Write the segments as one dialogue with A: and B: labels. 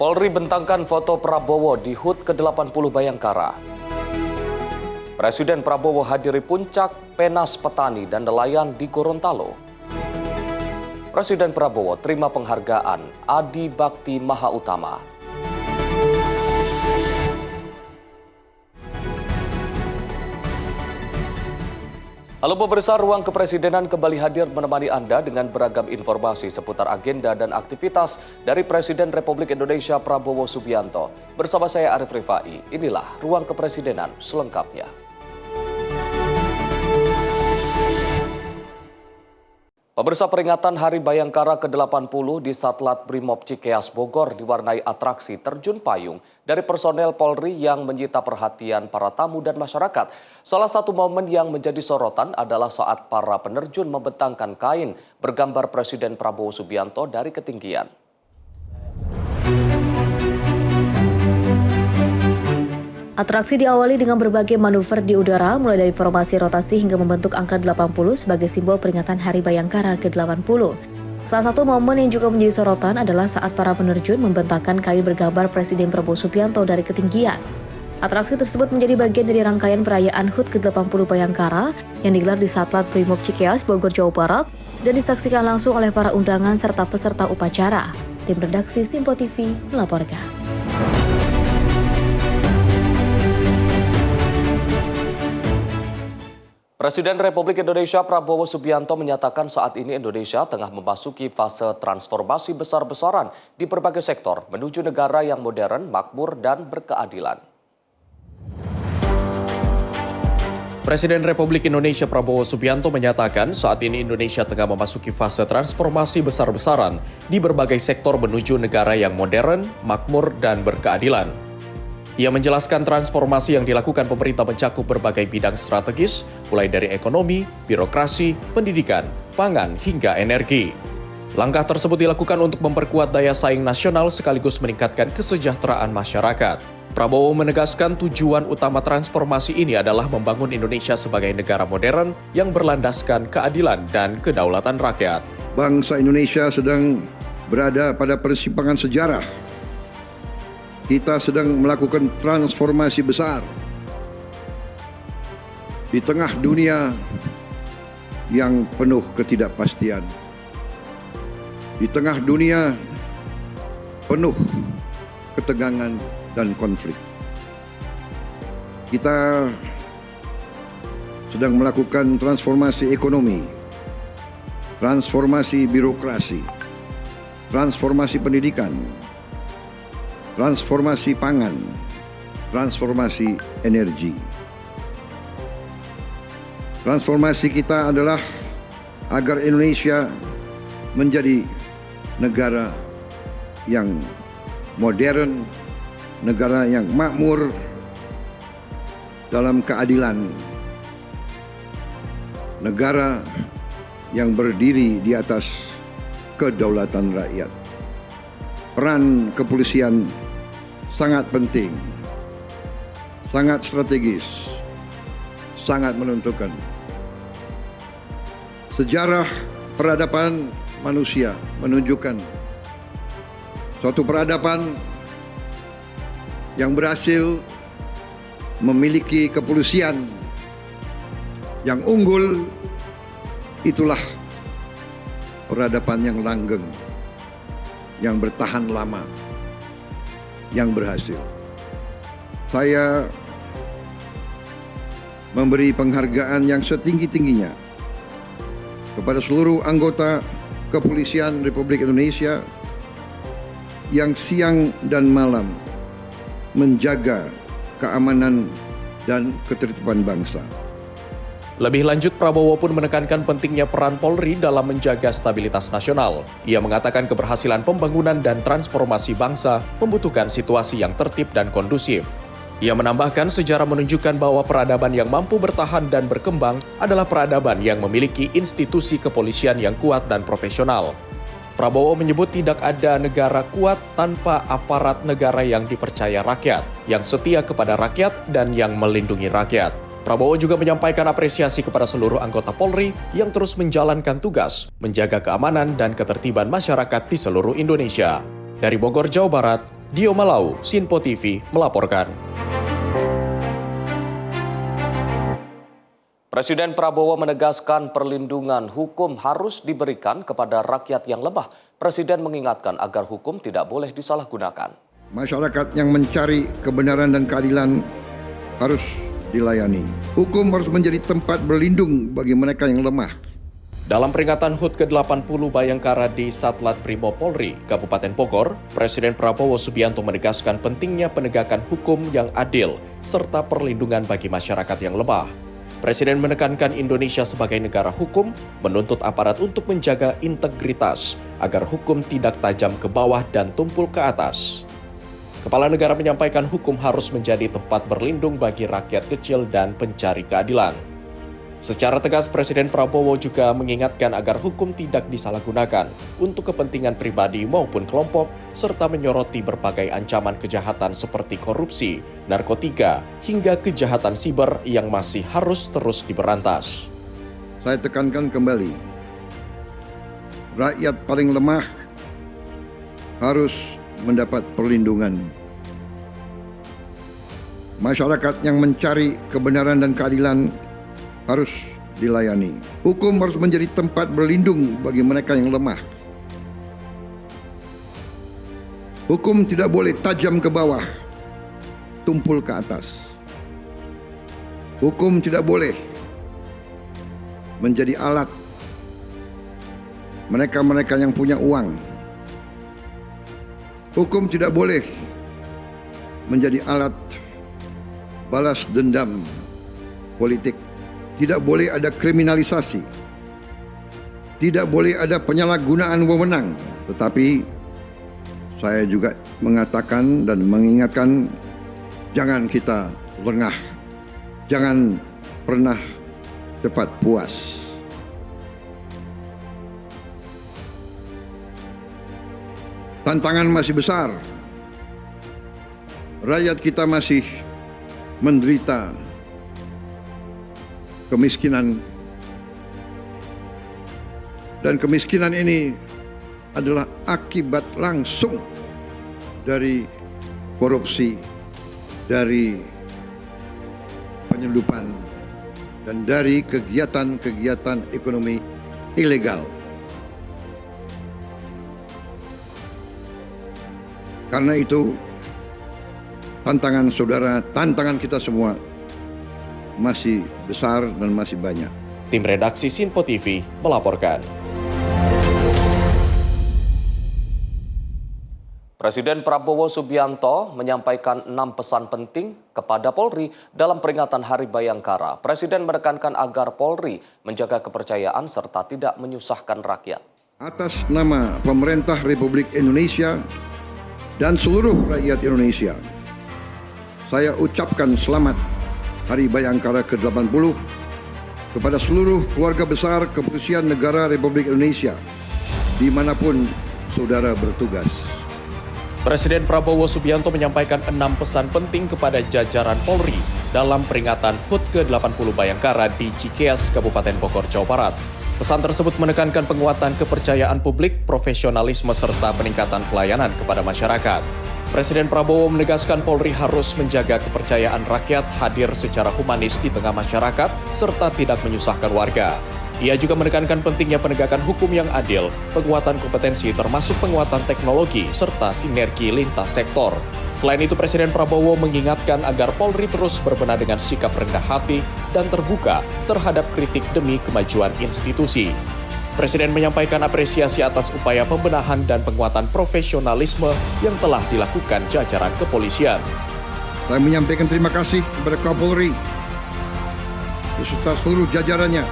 A: Polri bentangkan foto Prabowo di HUT ke-80 Bayangkara. Presiden Prabowo hadiri puncak Penas Petani dan Nelayan di Gorontalo. Presiden Prabowo terima penghargaan Adi Bakti Maha Utama. Halo pemirsa, Ruang Kepresidenan kembali hadir menemani Anda dengan beragam informasi seputar agenda dan aktivitas dari Presiden Republik Indonesia Prabowo Subianto. Bersama saya Arif Rifai, inilah Ruang Kepresidenan selengkapnya. Pemirsa, peringatan Hari Bayangkara ke-80 di Satlat Brimob Cikeas Bogor diwarnai atraksi terjun payung dari personel Polri yang menyita perhatian para tamu dan masyarakat. Salah satu momen yang menjadi sorotan adalah saat para penerjun membentangkan kain bergambar Presiden Prabowo Subianto dari ketinggian.
B: Atraksi diawali dengan berbagai manuver di udara, mulai dari formasi rotasi hingga membentuk angka 80 sebagai simbol peringatan Hari Bayangkara ke-80. Salah satu momen yang juga menjadi sorotan adalah saat para penerjun membentangkan kain bergambar Presiden Prabowo Subianto dari ketinggian. Atraksi tersebut menjadi bagian dari rangkaian perayaan HUT ke-80 Bayangkara yang digelar di Satlat Brimob Cikeas, Bogor, Jawa Barat dan disaksikan langsung oleh para undangan serta peserta upacara. Tim redaksi Simpo TV melaporkan.
A: Presiden Republik Indonesia Prabowo Subianto menyatakan saat ini Indonesia tengah memasuki fase transformasi besar-besaran di berbagai sektor menuju negara yang modern, makmur, dan berkeadilan.
C: Presiden Republik Indonesia Prabowo Subianto menyatakan saat ini Indonesia tengah memasuki fase transformasi besar-besaran di berbagai sektor menuju negara yang modern, makmur, dan berkeadilan. Ia menjelaskan transformasi yang dilakukan pemerintah mencakup berbagai bidang strategis, mulai dari ekonomi, birokrasi, pendidikan, pangan, hingga energi. Langkah tersebut dilakukan untuk memperkuat daya saing nasional sekaligus meningkatkan kesejahteraan masyarakat. Prabowo menegaskan tujuan utama transformasi ini adalah membangun Indonesia sebagai negara modern yang berlandaskan keadilan dan kedaulatan rakyat.
D: Bangsa Indonesia sedang berada pada persimpangan sejarah. Kita sedang melakukan transformasi besar di tengah dunia yang penuh ketidakpastian, di tengah dunia penuh ketegangan dan konflik. Kita sedang melakukan transformasi ekonomi, transformasi birokrasi, transformasi pendidikan, transformasi pangan, transformasi energi. Transformasi kita adalah agar Indonesia menjadi negara yang modern, negara yang makmur dalam keadilan, negara yang berdiri di atas kedaulatan rakyat. Peran kepolisian sangat penting, sangat strategis, sangat menentukan. Sejarah peradaban manusia menunjukkan suatu peradaban yang berhasil memiliki kepolisian yang unggul, itulah peradaban yang langgeng, yang bertahan lama, yang berhasil. Saya memberi penghargaan yang setinggi-tingginya kepada seluruh anggota Kepolisian Republik Indonesia yang siang dan malam menjaga keamanan dan ketertiban bangsa.
C: Lebih lanjut, Prabowo pun menekankan pentingnya peran Polri dalam menjaga stabilitas nasional. Ia mengatakan keberhasilan pembangunan dan transformasi bangsa membutuhkan situasi yang tertib dan kondusif. Ia menambahkan sejarah menunjukkan bahwa peradaban yang mampu bertahan dan berkembang adalah peradaban yang memiliki institusi kepolisian yang kuat dan profesional. Prabowo menyebut tidak ada negara kuat tanpa aparat negara yang dipercaya rakyat, yang setia kepada rakyat dan yang melindungi rakyat. Prabowo juga menyampaikan apresiasi kepada seluruh anggota Polri yang terus menjalankan tugas, menjaga keamanan dan ketertiban masyarakat di seluruh Indonesia. Dari Bogor, Jawa Barat, Dio Malau, Sinpo TV melaporkan.
A: Presiden Prabowo menegaskan perlindungan hukum harus diberikan kepada rakyat yang lemah. Presiden mengingatkan agar hukum tidak boleh disalahgunakan.
D: Masyarakat yang mencari kebenaran dan keadilan harus dilayani. Hukum harus menjadi tempat berlindung bagi mereka yang lemah.
C: Dalam peringatan HUT ke-80 Bayangkara di Satlat Brimob Polri, Kabupaten Bogor, Presiden Prabowo Subianto menegaskan pentingnya penegakan hukum yang adil serta perlindungan bagi masyarakat yang lemah. Presiden menekankan Indonesia sebagai negara hukum menuntut aparat untuk menjaga integritas agar hukum tidak tajam ke bawah dan tumpul ke atas. Kepala negara menyampaikan hukum harus menjadi tempat berlindung bagi rakyat kecil dan pencari keadilan. Secara tegas, Presiden Prabowo juga mengingatkan agar hukum tidak disalahgunakan untuk kepentingan pribadi maupun kelompok, serta menyoroti berbagai ancaman kejahatan seperti korupsi, narkotika, hingga kejahatan siber yang masih harus terus diberantas.
D: Saya tekankan kembali, rakyat paling lemah harus mendapat perlindungan. Masyarakat yang mencari kebenaran dan keadilan harus dilayani. Hukum harus menjadi tempat berlindung bagi mereka yang lemah. Hukum tidak boleh tajam ke bawah, tumpul ke atas. Hukum tidak boleh menjadi alat mereka-mereka yang punya uang. Hukum tidak boleh menjadi alat balas dendam politik. Tidak boleh ada kriminalisasi. Tidak boleh ada penyalahgunaan wewenang. Tetapi saya juga mengatakan dan mengingatkan, jangan kita lengah. Jangan pernah cepat puas. Tantangan masih besar. Rakyat kita masih menderita kemiskinan, dan kemiskinan ini adalah akibat langsung dari korupsi, dari penyelundupan, dan dari kegiatan-kegiatan ekonomi ilegal. Karena itu, tantangan saudara, tantangan kita semua masih besar dan masih banyak.
C: Tim redaksi Sinpo TV melaporkan.
A: Presiden Prabowo Subianto menyampaikan 6 pesan penting kepada Polri dalam peringatan Hari Bayangkara. Presiden menekankan agar Polri menjaga kepercayaan serta tidak menyusahkan rakyat.
D: Atas nama pemerintah Republik Indonesia dan seluruh rakyat Indonesia, saya ucapkan selamat Hari Bayangkara ke-80 kepada seluruh keluarga besar Kepolisian Negara Republik Indonesia dimanapun saudara bertugas.
C: Presiden Prabowo Subianto menyampaikan 6 pesan penting kepada jajaran Polri dalam peringatan HUT ke-80 Bayangkara di Cikeas, Kabupaten Bogor, Jawa Barat. Pesan tersebut menekankan penguatan kepercayaan publik, profesionalisme, serta peningkatan pelayanan kepada masyarakat. Presiden Prabowo menegaskan Polri harus menjaga kepercayaan rakyat, hadir secara humanis di tengah masyarakat, serta tidak menyusahkan warga. Ia juga menekankan pentingnya penegakan hukum yang adil, penguatan kompetensi termasuk penguatan teknologi, serta sinergi lintas sektor. Selain itu, Presiden Prabowo mengingatkan agar Polri terus berbenah dengan sikap rendah hati dan terbuka terhadap kritik demi kemajuan institusi. Presiden menyampaikan apresiasi atas upaya pembenahan dan penguatan profesionalisme yang telah dilakukan jajaran kepolisian.
D: Saya menyampaikan terima kasih kepada Kapolri beserta seluruh jajarannya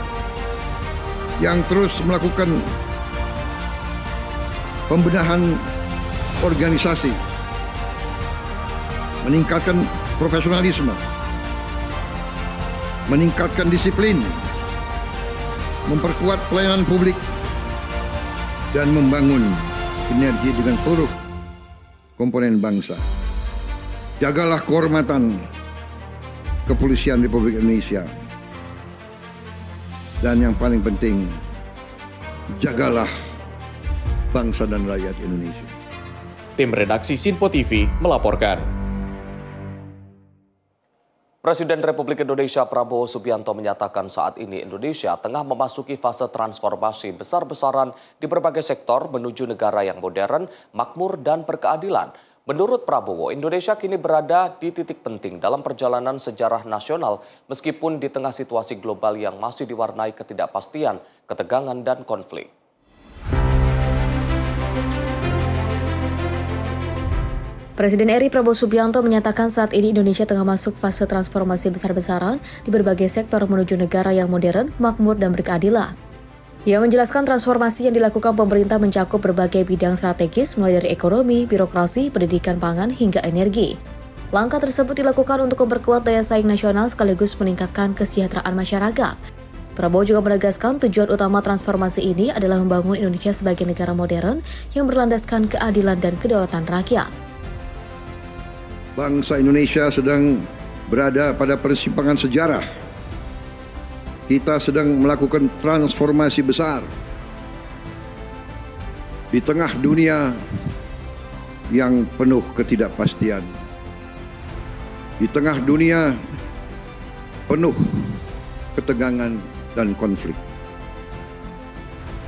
D: yang terus melakukan pembenahan organisasi, meningkatkan profesionalisme, meningkatkan disiplin, memperkuat pelayanan publik, dan membangun sinergi dengan seluruh komponen bangsa. Jagalah kehormatan Kepolisian Republik Indonesia. Dan yang paling penting, jagalah bangsa dan rakyat Indonesia.
C: Tim redaksi Sinpo TV melaporkan.
A: Presiden Republik Indonesia Prabowo Subianto menyatakan saat ini Indonesia tengah memasuki fase transformasi besar-besaran di berbagai sektor menuju negara yang modern, makmur, dan berkeadilan. Menurut Prabowo, Indonesia kini berada di titik penting dalam perjalanan sejarah nasional meskipun di tengah situasi global yang masih diwarnai ketidakpastian, ketegangan, dan konflik.
B: Presiden RI Prabowo Subianto menyatakan saat ini Indonesia tengah masuk fase transformasi besar-besaran di berbagai sektor menuju negara yang modern, makmur, dan berkeadilan. Ia menjelaskan transformasi yang dilakukan pemerintah mencakup berbagai bidang strategis mulai dari ekonomi, birokrasi, pendidikan pangan, hingga energi. Langkah tersebut dilakukan untuk memperkuat daya saing nasional sekaligus meningkatkan kesejahteraan masyarakat. Prabowo juga menegaskan tujuan utama transformasi ini adalah membangun Indonesia sebagai negara modern yang berlandaskan keadilan dan kedaulatan rakyat.
D: Bangsa Indonesia sedang berada pada persimpangan sejarah. Kita sedang melakukan transformasi besar di tengah dunia yang penuh ketidakpastian. Di tengah dunia penuh ketegangan dan konflik.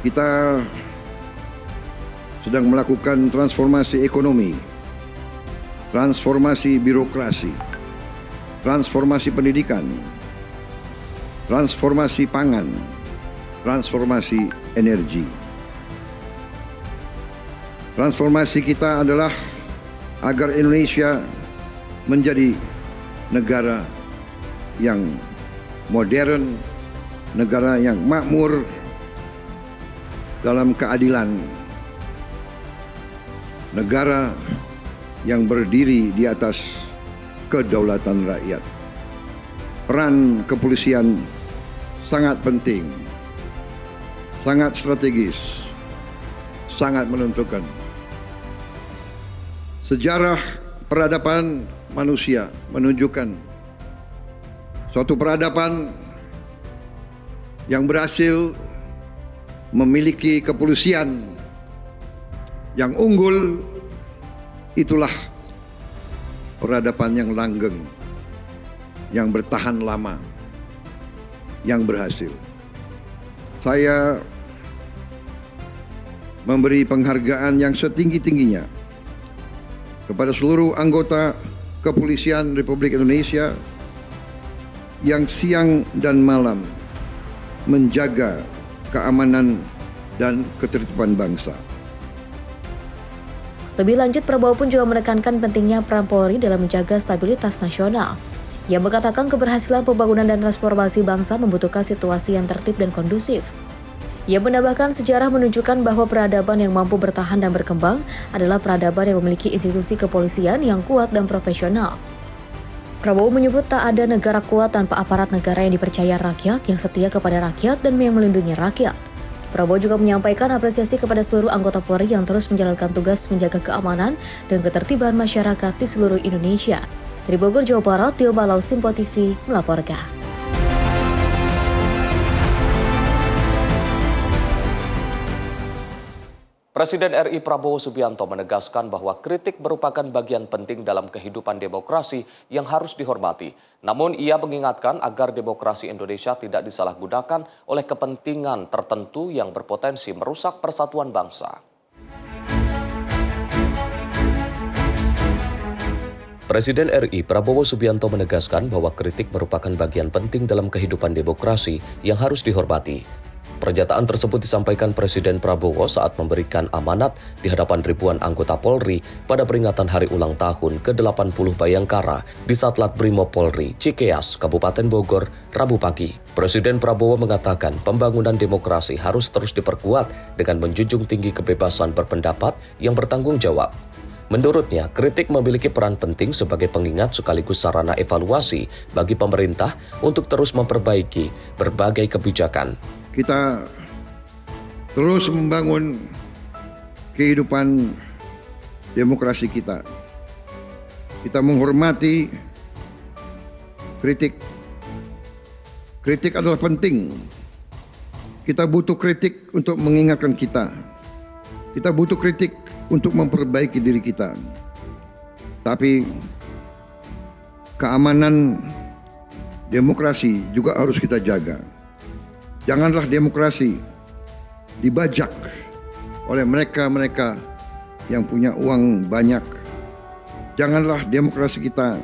D: Kita sedang melakukan transformasi ekonomi, transformasi birokrasi, transformasi pendidikan, transformasi pangan, transformasi energi. Transformasi kita adalah agar Indonesia menjadi negara yang modern, negara yang makmur dalam keadilan, negara yang berdiri di atas kedaulatan rakyat. Peran kepolisian sangat penting, sangat strategis, sangat menentukan. Sejarah peradaban manusia menunjukkan suatu peradaban yang berhasil memiliki kepolisian yang unggul. Itulah peradaban yang langgeng, yang bertahan lama, yang berhasil. Saya memberi penghargaan yang setinggi-tingginya kepada seluruh anggota Kepolisian Republik Indonesia yang siang dan malam menjaga keamanan dan ketertiban bangsa.
B: Lebih lanjut, Prabowo pun juga menekankan pentingnya peran Polri dalam menjaga stabilitas nasional. Ia mengatakan keberhasilan pembangunan dan transformasi bangsa membutuhkan situasi yang tertib dan kondusif. Ia menambahkan sejarah menunjukkan bahwa peradaban yang mampu bertahan dan berkembang adalah peradaban yang memiliki institusi kepolisian yang kuat dan profesional. Prabowo menyebut tak ada negara kuat tanpa aparat negara yang dipercaya rakyat, yang setia kepada rakyat, dan yang melindungi rakyat. Prabowo juga menyampaikan apresiasi kepada seluruh anggota Polri yang terus menjalankan tugas menjaga keamanan dan ketertiban masyarakat di seluruh Indonesia. Dari Bogor, Jawa Barat, Tio Balau, Sinpo TV melaporkan.
A: Presiden RI Prabowo Subianto menegaskan bahwa kritik merupakan bagian penting dalam kehidupan demokrasi yang harus dihormati. Namun ia mengingatkan agar demokrasi Indonesia tidak disalahgunakan oleh kepentingan tertentu yang berpotensi merusak persatuan bangsa. Presiden RI Prabowo Subianto menegaskan bahwa kritik merupakan bagian penting dalam kehidupan demokrasi yang harus dihormati. Pernyataan tersebut disampaikan Presiden Prabowo saat memberikan amanat di hadapan ribuan anggota Polri pada peringatan Hari Ulang Tahun ke-80 Bayangkara di Satlat Brimob Polri, Cikeas, Kabupaten Bogor, Rabu pagi. Presiden Prabowo mengatakan pembangunan demokrasi harus terus diperkuat dengan menjunjung tinggi kebebasan berpendapat yang bertanggung jawab. Menurutnya, kritik memiliki peran penting sebagai pengingat sekaligus sarana evaluasi bagi pemerintah untuk terus memperbaiki berbagai kebijakan.
D: Kita terus membangun kehidupan demokrasi kita. Kita menghormati kritik. Kritik adalah penting. Kita butuh kritik untuk mengingatkan kita. Kita butuh kritik untuk memperbaiki diri kita. Tapi keamanan demokrasi juga harus kita jaga. Janganlah demokrasi dibajak oleh mereka-mereka yang punya uang banyak. Janganlah demokrasi kita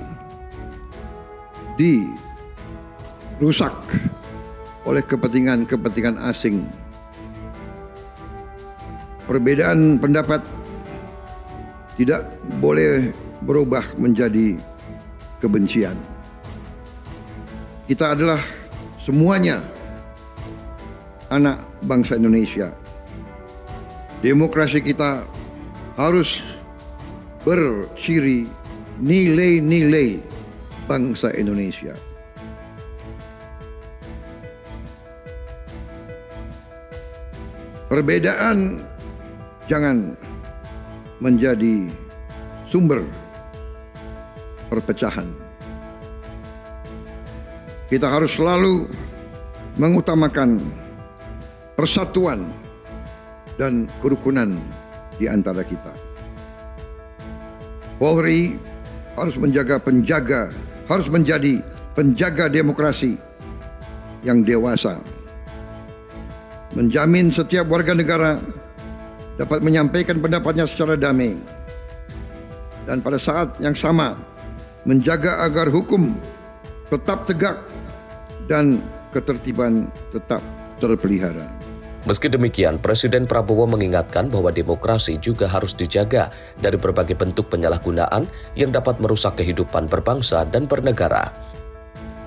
D: dirusak oleh kepentingan-kepentingan asing. Perbedaan pendapat tidak boleh berubah menjadi kebencian. Kita adalah semuanya anak bangsa Indonesia. Demokrasi kita harus berciri nilai-nilai bangsa Indonesia. Perbedaan jangan menjadi sumber perpecahan. Kita harus selalu mengutamakan persatuan dan kerukunan di antara kita. Polri harus menjadi penjaga demokrasi yang dewasa. Menjamin setiap warga negara dapat menyampaikan pendapatnya secara damai. Dan pada saat yang sama menjaga agar hukum tetap tegak dan ketertiban tetap terpelihara.
A: Meski demikian, Presiden Prabowo mengingatkan bahwa demokrasi juga harus dijaga dari berbagai bentuk penyalahgunaan yang dapat merusak kehidupan berbangsa dan bernegara.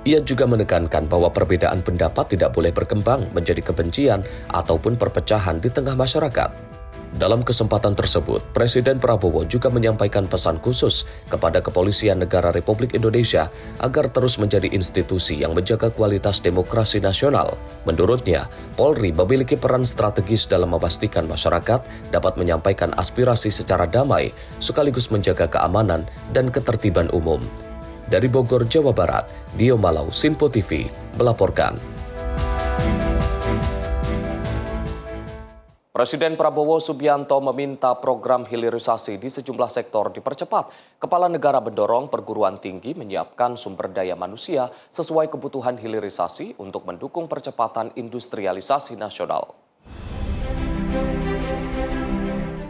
A: Ia juga menekankan bahwa perbedaan pendapat tidak boleh berkembang menjadi kebencian ataupun perpecahan di tengah masyarakat. Dalam kesempatan tersebut, Presiden Prabowo juga menyampaikan pesan khusus kepada Kepolisian Negara Republik Indonesia agar terus menjadi institusi yang menjaga kualitas demokrasi nasional. Menurutnya, Polri memiliki peran strategis dalam memastikan masyarakat dapat menyampaikan aspirasi secara damai, sekaligus menjaga keamanan dan ketertiban umum. Dari Bogor, Jawa Barat, Dio Malau, Simpo TV, melaporkan. Presiden Prabowo Subianto meminta program hilirisasi di sejumlah sektor dipercepat. Kepala negara mendorong perguruan tinggi menyiapkan sumber daya manusia sesuai kebutuhan hilirisasi untuk mendukung percepatan industrialisasi nasional.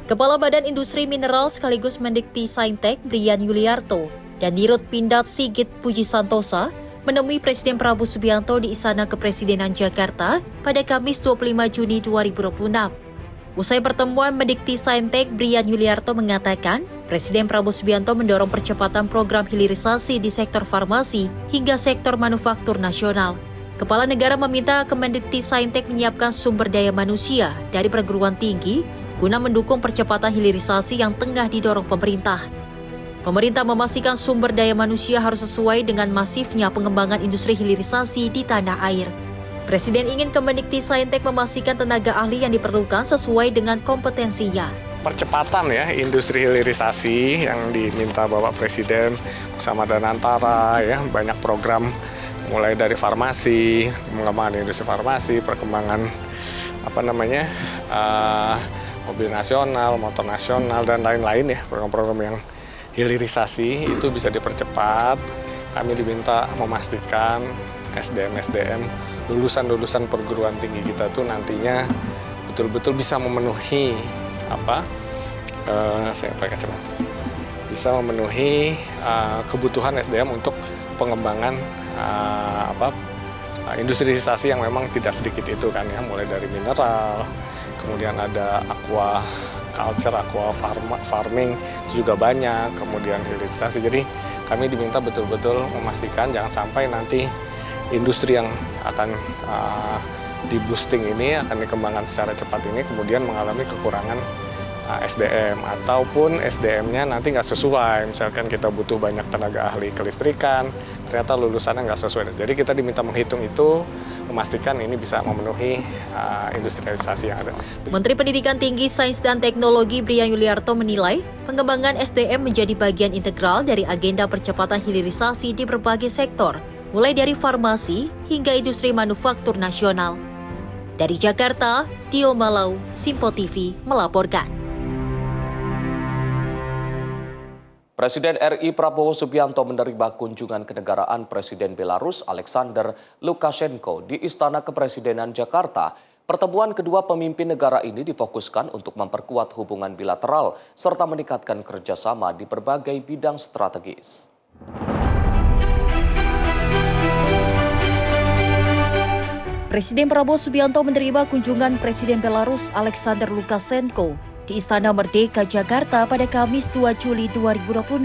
E: Kepala Badan Industri Mineral sekaligus Mendikti Saintek Brian Yuliarto dan Dirut Pindad Sigit Puji Santosa menemui Presiden Prabowo Subianto di Istana Kepresidenan Jakarta pada Kamis 25 Juni 2026. Usai pertemuan, Mendikti Saintek Brian Yuliarto mengatakan, Presiden Prabowo Subianto mendorong percepatan program hilirisasi di sektor farmasi hingga sektor manufaktur nasional. Kepala negara meminta Kemendikti Saintek menyiapkan sumber daya manusia dari perguruan tinggi guna mendukung percepatan hilirisasi yang tengah didorong pemerintah. Pemerintah memastikan sumber daya manusia harus sesuai dengan masifnya pengembangan industri hilirisasi di tanah air. Presiden ingin Kemendikti Saintek memastikan tenaga ahli yang diperlukan sesuai dengan kompetensinya.
F: Percepatan ya industri hilirisasi yang diminta Bapak Presiden bersama Danantara ya, banyak program mulai dari farmasi, pengembangan industri farmasi, perkembangan mobil nasional, motor nasional dan lain-lain ya, program-program yang hilirisasi itu bisa dipercepat. Kami diminta memastikan SDM lulusan perguruan tinggi kita tuh nantinya betul-betul bisa memenuhi bisa memenuhi kebutuhan SDM untuk pengembangan industrialisasi yang memang tidak sedikit itu kan ya, mulai dari mineral, kemudian ada aquaculture, farming itu juga banyak, kemudian hilirisasi. Jadi kami diminta betul-betul memastikan jangan sampai nanti industri yang akan di-boosting ini, akan dikembangkan secara cepat ini, kemudian mengalami kekurangan SDM, ataupun SDM-nya nanti nggak sesuai. Misalkan kita butuh banyak tenaga ahli kelistrikan, ternyata lulusannya nggak sesuai. Jadi kita diminta menghitung itu, memastikan ini bisa memenuhi industrialisasi yang ada.
E: Menteri Pendidikan Tinggi, Sains dan Teknologi Brian Yuliarto menilai pengembangan SDM menjadi bagian integral dari agenda percepatan hilirisasi di berbagai sektor, mulai dari farmasi hingga industri manufaktur nasional. Dari Jakarta, Dio Malau, Simpo TV melaporkan.
A: Presiden RI Prabowo Subianto menerima kunjungan kenegaraan Presiden Belarus Alexander Lukashenko di Istana Kepresidenan Jakarta. Pertemuan kedua pemimpin negara ini difokuskan untuk memperkuat hubungan bilateral serta meningkatkan kerjasama di berbagai bidang strategis.
E: Presiden Prabowo Subianto menerima kunjungan Presiden Belarus Alexander Lukashenko di Istana Merdeka Jakarta pada Kamis 2 Juli 2026.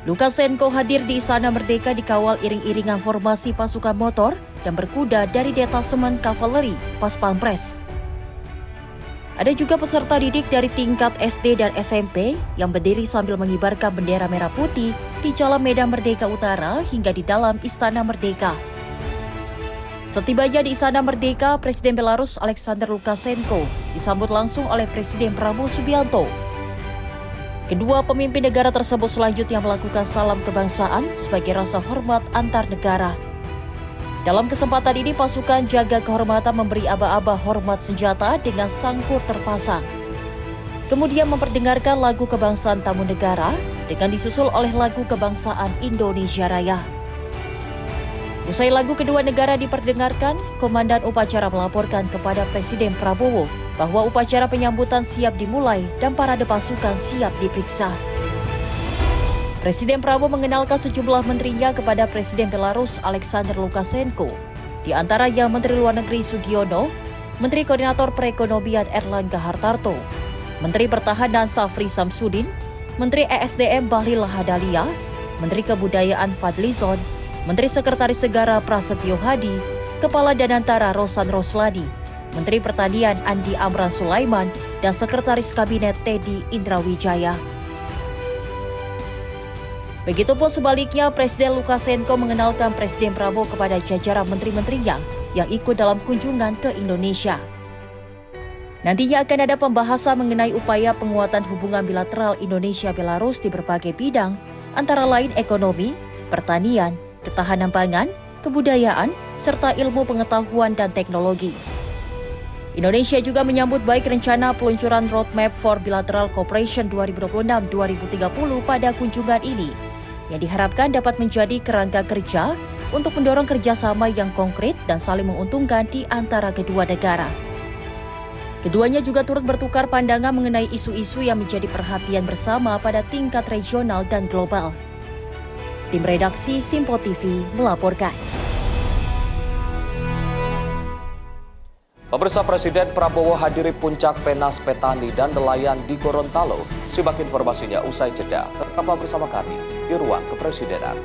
E: Lukashenko hadir di Istana Merdeka dikawal iring-iringan formasi pasukan motor dan berkuda dari detasemen kavaleri Pas Pampres. Ada juga peserta didik dari tingkat SD dan SMP yang berdiri sambil mengibarkan bendera merah putih di Jalan Medan Merdeka Utara hingga di dalam Istana Merdeka. Setibanya di Istana Merdeka, Presiden Belarus Alexander Lukashenko disambut langsung oleh Presiden Prabowo Subianto. Kedua pemimpin negara tersebut selanjutnya melakukan salam kebangsaan sebagai rasa hormat antar negara. Dalam kesempatan ini, pasukan jaga kehormatan memberi aba-aba hormat senjata dengan sangkur terpasang. Kemudian memperdengarkan lagu kebangsaan tamu negara dengan disusul oleh lagu kebangsaan Indonesia Raya. Usai lagu kedua negara diperdengarkan, Komandan Upacara melaporkan kepada Presiden Prabowo bahwa upacara penyambutan siap dimulai dan parade pasukan siap diperiksa. Presiden Prabowo mengenalkan sejumlah menterinya kepada Presiden Belarus Alexander Lukashenko, di antaranya Menteri Luar Negeri Sugiono, Menteri Koordinator Perekonomian Erlangga Hartarto, Menteri Pertahanan Safri Samsudin, Menteri ESDM Bahlil Lahadalia, Menteri Kebudayaan Fadlizon, Menteri Sekretaris Negara Prasetyo Hadi, Kepala Danantara Rosan Rosladi, Menteri Pertanian Andi Amran Sulaiman, dan Sekretaris Kabinet Teddy Indrawijaya. Begitupun sebaliknya, Presiden Lukashenko mengenalkan Presiden Prabowo kepada jajaran menteri-menterinya yang ikut dalam kunjungan ke Indonesia. Nantinya akan ada pembahasan mengenai upaya penguatan hubungan bilateral Indonesia-Belarus di berbagai bidang, antara lain ekonomi, pertanian, ketahanan pangan, kebudayaan, serta ilmu pengetahuan dan teknologi. Indonesia juga menyambut baik rencana peluncuran Roadmap for Bilateral Cooperation 2026-2030 pada kunjungan ini, yang diharapkan dapat menjadi kerangka kerja untuk mendorong kerjasama yang konkret dan saling menguntungkan di antara kedua negara. Keduanya juga turut bertukar pandangan mengenai isu-isu yang menjadi perhatian bersama pada tingkat regional dan global. Tim redaksi Simpo TV melaporkan.
A: Pemirsa, Presiden Prabowo hadiri puncak Penas Petani dan Nelayan di Gorontalo. Simak informasinya usai jeda. Tetaplah bersama kami di Ruang Kepresidenan.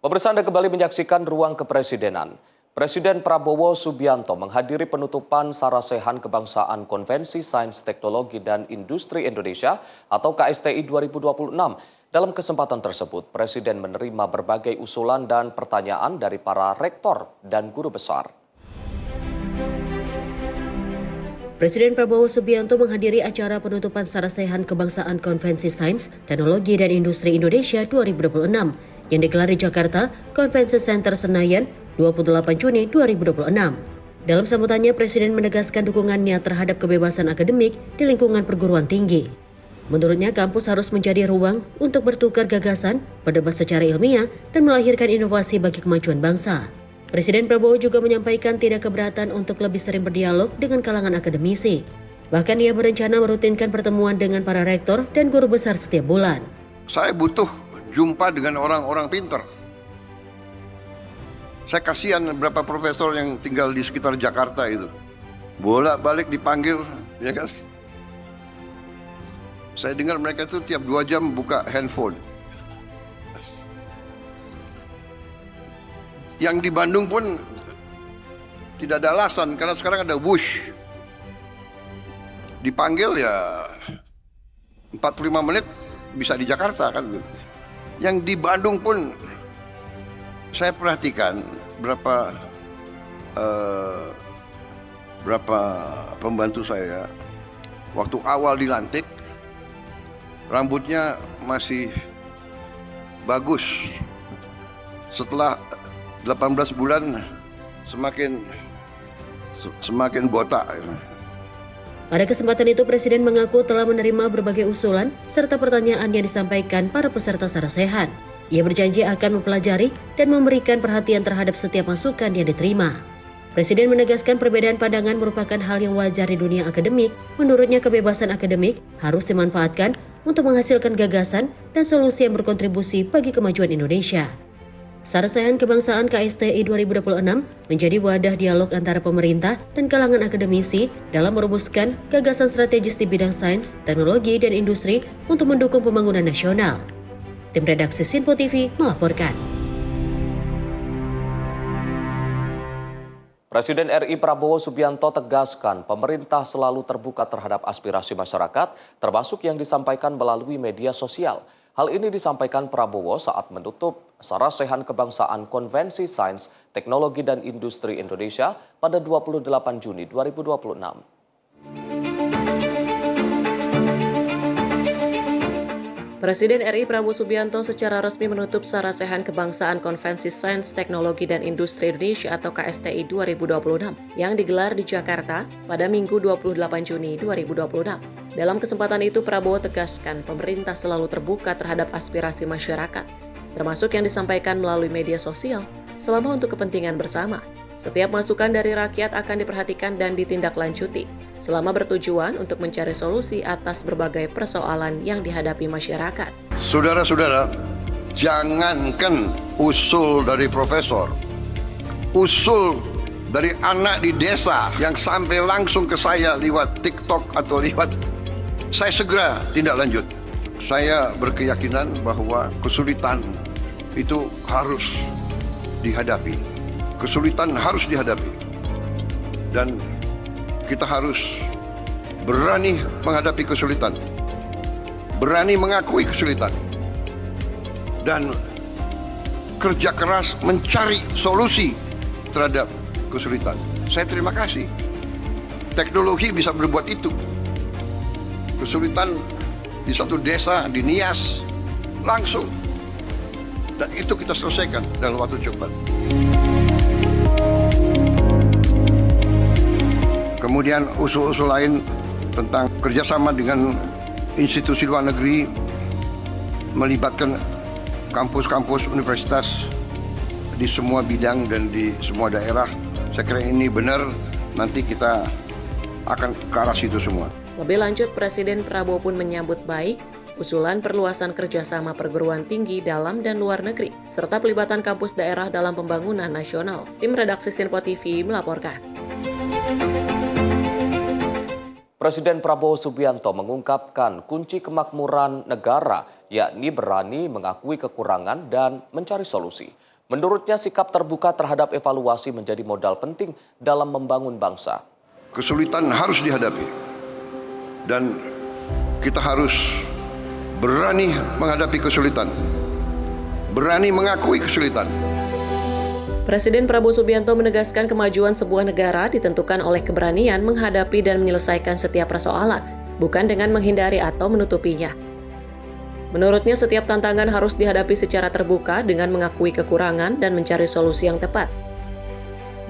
A: Pemirsa, Anda kembali menyaksikan Ruang Kepresidenan. Presiden Prabowo Subianto menghadiri penutupan Sarasehan Kebangsaan Konvensi Sains Teknologi dan Industri Indonesia atau KSTI 2026. Dalam kesempatan tersebut, Presiden menerima berbagai usulan dan pertanyaan dari para rektor dan guru besar.
G: Presiden Prabowo Subianto menghadiri acara penutupan Sarasehan Kebangsaan Konvensi Sains, Teknologi dan Industri Indonesia 2026 yang digelar di Jakarta, Convention Center Senayan, 28 Juni 2026. Dalam sambutannya, Presiden menegaskan dukungannya terhadap kebebasan akademik di lingkungan perguruan tinggi. Menurutnya, kampus harus menjadi ruang untuk bertukar gagasan, berdebat secara ilmiah, dan melahirkan inovasi bagi kemajuan bangsa. Presiden Prabowo juga menyampaikan tidak keberatan untuk lebih sering berdialog dengan kalangan akademisi. Bahkan ia berencana merutinkan pertemuan dengan para rektor dan guru besar setiap bulan.
D: Saya butuh jumpa dengan orang-orang pintar. Saya kasihan beberapa profesor yang tinggal di sekitar Jakarta itu. Bolak-balik dipanggil, ya kan? Saya dengar mereka itu tiap 2 jam buka handphone. Yang di Bandung pun tidak ada alasan, karena sekarang ada Wush. Dipanggil ya 45 menit bisa di Jakarta kan gitu. Yang di Bandung pun saya perhatikan berapa pembantu saya waktu awal dilantik rambutnya masih bagus. Setelah 18 bulan semakin botak.
G: Pada kesempatan itu, Presiden mengaku telah menerima berbagai usulan serta pertanyaan yang disampaikan para peserta sarasehan. Ia berjanji akan mempelajari dan memberikan perhatian terhadap setiap masukan yang diterima. Presiden menegaskan perbedaan pandangan merupakan hal yang wajar di dunia akademik. Menurutnya, kebebasan akademik harus dimanfaatkan untuk menghasilkan gagasan dan solusi yang berkontribusi bagi kemajuan Indonesia. Sarasehan Kebangsaan KSTI 2026 menjadi wadah dialog antara pemerintah dan kalangan akademisi dalam merumuskan gagasan strategis di bidang sains, teknologi, dan industri untuk mendukung pembangunan nasional. Tim redaksi Sinpo TV melaporkan.
A: Presiden RI Prabowo Subianto tegaskan pemerintah selalu terbuka terhadap aspirasi masyarakat, termasuk yang disampaikan melalui media sosial. Hal ini disampaikan Prabowo saat menutup Sarasehan Kebangsaan Konvensi Sains, Teknologi, dan Industri Indonesia pada 28 Juni 2026.
H: Presiden RI Prabowo Subianto secara resmi menutup Sarasehan Kebangsaan Konvensi Sains, Teknologi, dan Industri Indonesia atau KSTI 2026 yang digelar di Jakarta pada Minggu 28 Juni 2026. Dalam kesempatan itu, Prabowo tegaskan pemerintah selalu terbuka terhadap aspirasi masyarakat, termasuk yang disampaikan melalui media sosial, selama untuk kepentingan bersama. Setiap masukan dari rakyat akan diperhatikan dan ditindaklanjuti, selama bertujuan untuk mencari solusi atas berbagai persoalan yang dihadapi masyarakat.
D: Saudara-saudara, jangankan usul dari profesor, usul dari anak di desa yang sampai langsung ke saya lewat TikTok atau lewat, saya segera tindak lanjut. Saya berkeyakinan bahwa kesulitan itu harus dihadapi. Kesulitan harus dihadapi. Dan kita harus berani menghadapi kesulitan. Berani mengakui kesulitan. Dan kerja keras mencari solusi terhadap kesulitan. Saya terima kasih. Teknologi bisa berbuat itu. Kesulitan di satu desa, di Nias, langsung. Dan itu kita selesaikan dalam waktu cepat. Kemudian usul-usul lain tentang kerjasama dengan institusi luar negeri, melibatkan kampus-kampus universitas di semua bidang dan di semua daerah. Saya kira ini benar, nanti kita akan ke arah situ semua.
H: Lebih lanjut, Presiden Prabowo pun menyambut baik usulan perluasan kerjasama perguruan tinggi dalam dan luar negeri, serta pelibatan kampus daerah dalam pembangunan nasional. Tim redaksi Sinpo TV melaporkan.
A: Presiden Prabowo Subianto mengungkapkan kunci kemakmuran negara, yakni berani mengakui kekurangan dan mencari solusi. Menurutnya, sikap terbuka terhadap evaluasi menjadi modal penting dalam membangun bangsa.
D: Kesulitan harus dihadapi. Dan kita harus berani menghadapi kesulitan. Berani mengakui kesulitan.
H: Presiden Prabowo Subianto menegaskan kemajuan sebuah negara ditentukan oleh keberanian menghadapi dan menyelesaikan setiap persoalan, bukan dengan menghindari atau menutupinya. Menurutnya, setiap tantangan harus dihadapi secara terbuka dengan mengakui kekurangan dan mencari solusi yang tepat.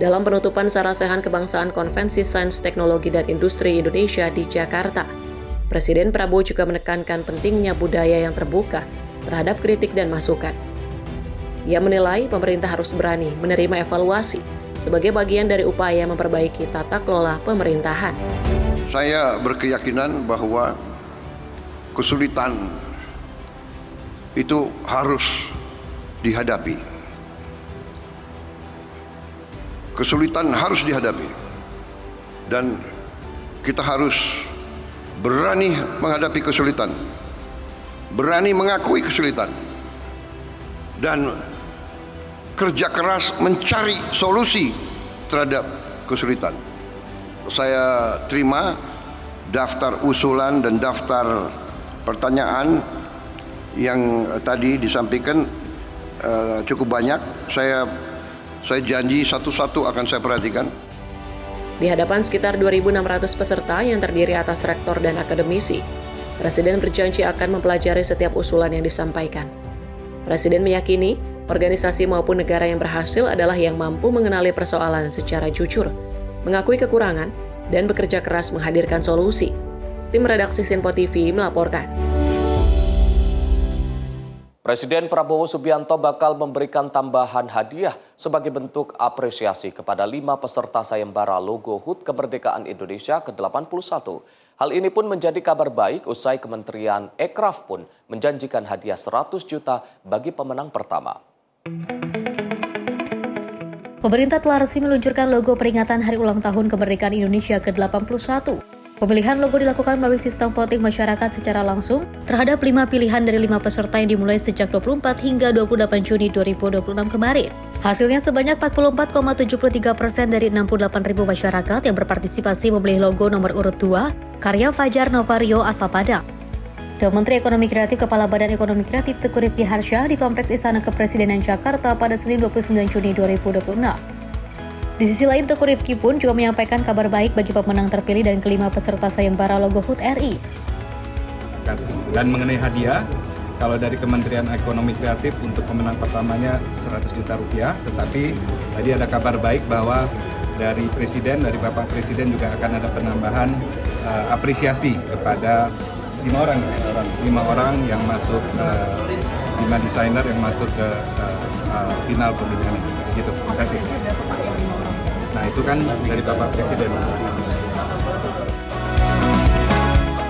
H: Dalam penutupan Sarasehan Kebangsaan Konvensi Sains, Teknologi, dan Industri Indonesia di Jakarta, Presiden Prabowo juga menekankan pentingnya budaya yang terbuka terhadap kritik dan masukan. Ia menilai pemerintah harus berani menerima evaluasi sebagai bagian dari upaya memperbaiki tata kelola pemerintahan.
D: Saya berkeyakinan bahwa kesulitan itu harus dihadapi. Kesulitan harus dihadapi. Dan kita harus berani menghadapi kesulitan. Berani mengakui kesulitan. Dan kerja keras mencari solusi terhadap kesulitan. Saya terima daftar usulan dan daftar pertanyaan yang tadi disampaikan cukup banyak. Saya janji satu-satu akan saya perhatikan.
H: Di hadapan sekitar 2.600 peserta yang terdiri atas rektor dan akademisi, Presiden berjanji akan mempelajari setiap usulan yang disampaikan. Presiden meyakini organisasi maupun negara yang berhasil adalah yang mampu mengenali persoalan secara jujur, mengakui kekurangan, dan bekerja keras menghadirkan solusi. Tim redaksi Sinpo TV melaporkan.
A: Presiden Prabowo Subianto bakal memberikan tambahan hadiah sebagai bentuk apresiasi kepada 5 peserta sayembara logo HUT Kemerdekaan Indonesia ke-81. Hal ini pun menjadi kabar baik usai Kementerian Ekraf pun menjanjikan hadiah 100 juta bagi pemenang pertama.
B: Pemerintah telah resmi meluncurkan logo peringatan Hari Ulang Tahun Kemerdekaan Indonesia ke-81. Pemilihan logo dilakukan melalui sistem voting masyarakat secara langsung terhadap 5 pilihan dari 5 peserta yang dimulai sejak 24 hingga 28 Juni 2026 kemarin. Hasilnya sebanyak 44,73% dari 68.000 masyarakat yang berpartisipasi memilih logo nomor urut 2, karya Fajar Novario asal Padang. Menteri Ekonomi Kreatif Kepala Badan Ekonomi Kreatif Teguh Rifki Harsha di Kompleks Istana Kepresidenan Jakarta pada Senin 29 Juni 2026. Di sisi lain, Teguh Rifki pun juga menyampaikan kabar baik bagi pemenang terpilih dan kelima peserta sayembara logo HUT RI.
I: Dan mengenai hadiah, kalau dari Kementerian Ekonomi Kreatif untuk pemenang pertamanya 100 juta rupiah, tetapi tadi ada kabar baik bahwa dari Presiden, dari Bapak Presiden juga akan ada penambahan apresiasi kepada 5 orang yang masuk, 5 desainer yang masuk ke final pemilihan ini. Gitu, terima kasih. Nah itu kan dari Bapak Presiden.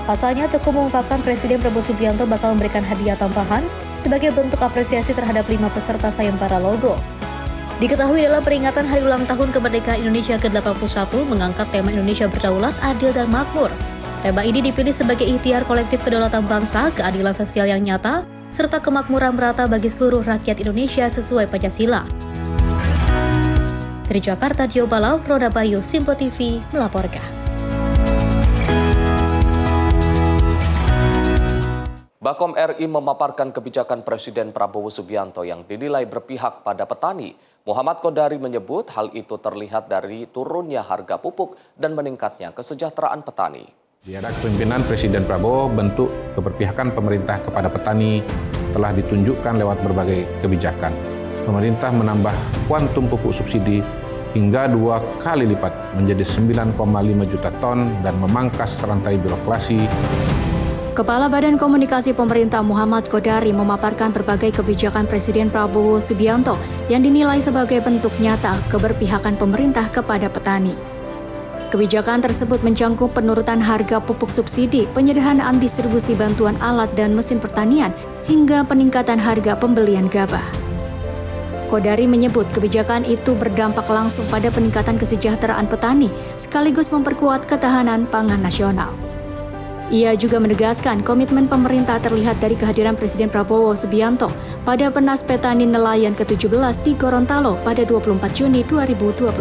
B: Pasalnya, Teguh mengungkapkan Presiden Prabowo Subianto bakal memberikan hadiah tambahan sebagai bentuk apresiasi terhadap 5 peserta sayembara logo. Diketahui dalam peringatan Hari Ulang Tahun Kemerdekaan Indonesia ke-81 mengangkat tema Indonesia Berdaulat, Adil, dan Makmur. Tema ini dipilih sebagai ikhtiar kolektif kedaulatan bangsa, keadilan sosial yang nyata, serta kemakmuran merata bagi seluruh rakyat Indonesia sesuai Pancasila. Dari Jakarta, Dio Balau, Roda Bayu, Sinpo TV melaporkan.
A: Bakom RI memaparkan kebijakan Presiden Prabowo Subianto yang dinilai berpihak pada petani. Muhammad Kodari menyebut hal itu terlihat dari turunnya harga pupuk dan meningkatnya kesejahteraan petani.
J: Di era kepemimpinan Presiden Prabowo, bentuk keberpihakan pemerintah kepada petani telah ditunjukkan lewat berbagai kebijakan. Pemerintah menambah kuantum pupuk subsidi hingga 2 kali lipat menjadi 9,5 juta ton dan memangkas rantai birokrasi.
K: Kepala Badan Komunikasi Pemerintah Muhammad Kodari memaparkan berbagai kebijakan Presiden Prabowo Subianto yang dinilai sebagai bentuk nyata keberpihakan pemerintah kepada petani. Kebijakan tersebut mencakup penurunan harga pupuk subsidi, penyederhanaan distribusi bantuan alat dan mesin pertanian, hingga peningkatan harga pembelian gabah. Kodari menyebut kebijakan itu berdampak langsung pada peningkatan kesejahteraan petani, sekaligus memperkuat ketahanan pangan nasional. Ia juga menegaskan komitmen pemerintah terlihat dari kehadiran Presiden Prabowo Subianto pada Penas Petani Nelayan ke-17 di Gorontalo pada 24 Juni 2026.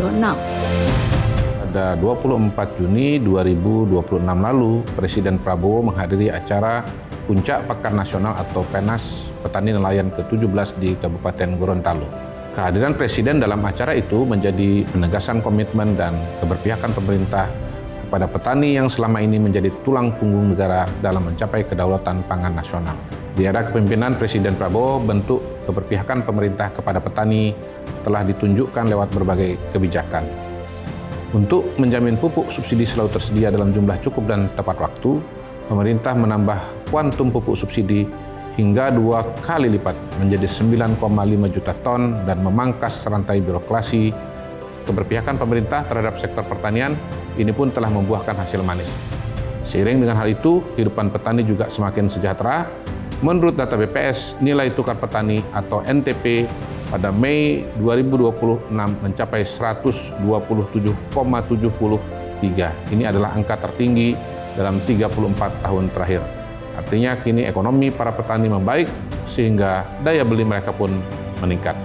J: Pada 24 Juni 2026 lalu, Presiden Prabowo menghadiri acara Puncak Pekan Nasional atau Penas Petani Nelayan ke-17 di Kabupaten Gorontalo. Kehadiran Presiden dalam acara itu menjadi penegasan komitmen dan keberpihakan pemerintah kepada petani yang selama ini menjadi tulang punggung negara dalam mencapai kedaulatan pangan nasional. Di era kepemimpinan Presiden Prabowo, bentuk keberpihakan pemerintah kepada petani telah ditunjukkan lewat berbagai kebijakan. Untuk menjamin pupuk subsidi selalu tersedia dalam jumlah cukup dan tepat waktu, pemerintah menambah kuantum pupuk subsidi hingga 2 kali lipat menjadi 9,5 juta ton dan memangkas rantai birokrasi. Keberpihakan pemerintah terhadap sektor pertanian ini pun telah membuahkan hasil manis. Seiring dengan hal itu, kehidupan petani juga semakin sejahtera. Menurut data BPS, nilai tukar petani atau NTP pada Mei 2026 mencapai 127,73. Ini adalah angka tertinggi dalam 34 tahun terakhir. Artinya kini ekonomi para petani membaik sehingga daya beli mereka pun meningkat.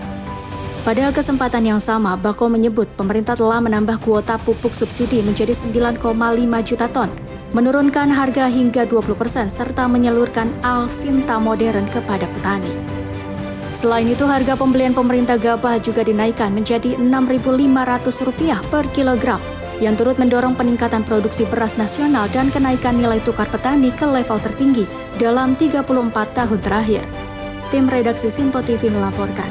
K: Pada kesempatan yang sama, Bako menyebut pemerintah telah menambah kuota pupuk subsidi menjadi 9,5 juta ton, menurunkan harga hingga 20% serta menyalurkan al-sinta modern kepada petani. Selain itu, harga pembelian pemerintah gabah juga dinaikkan menjadi Rp6.500 per kilogram yang turut mendorong peningkatan produksi beras nasional dan kenaikan nilai tukar petani ke level tertinggi dalam 34 tahun terakhir. Tim redaksi Simpo TV melaporkan.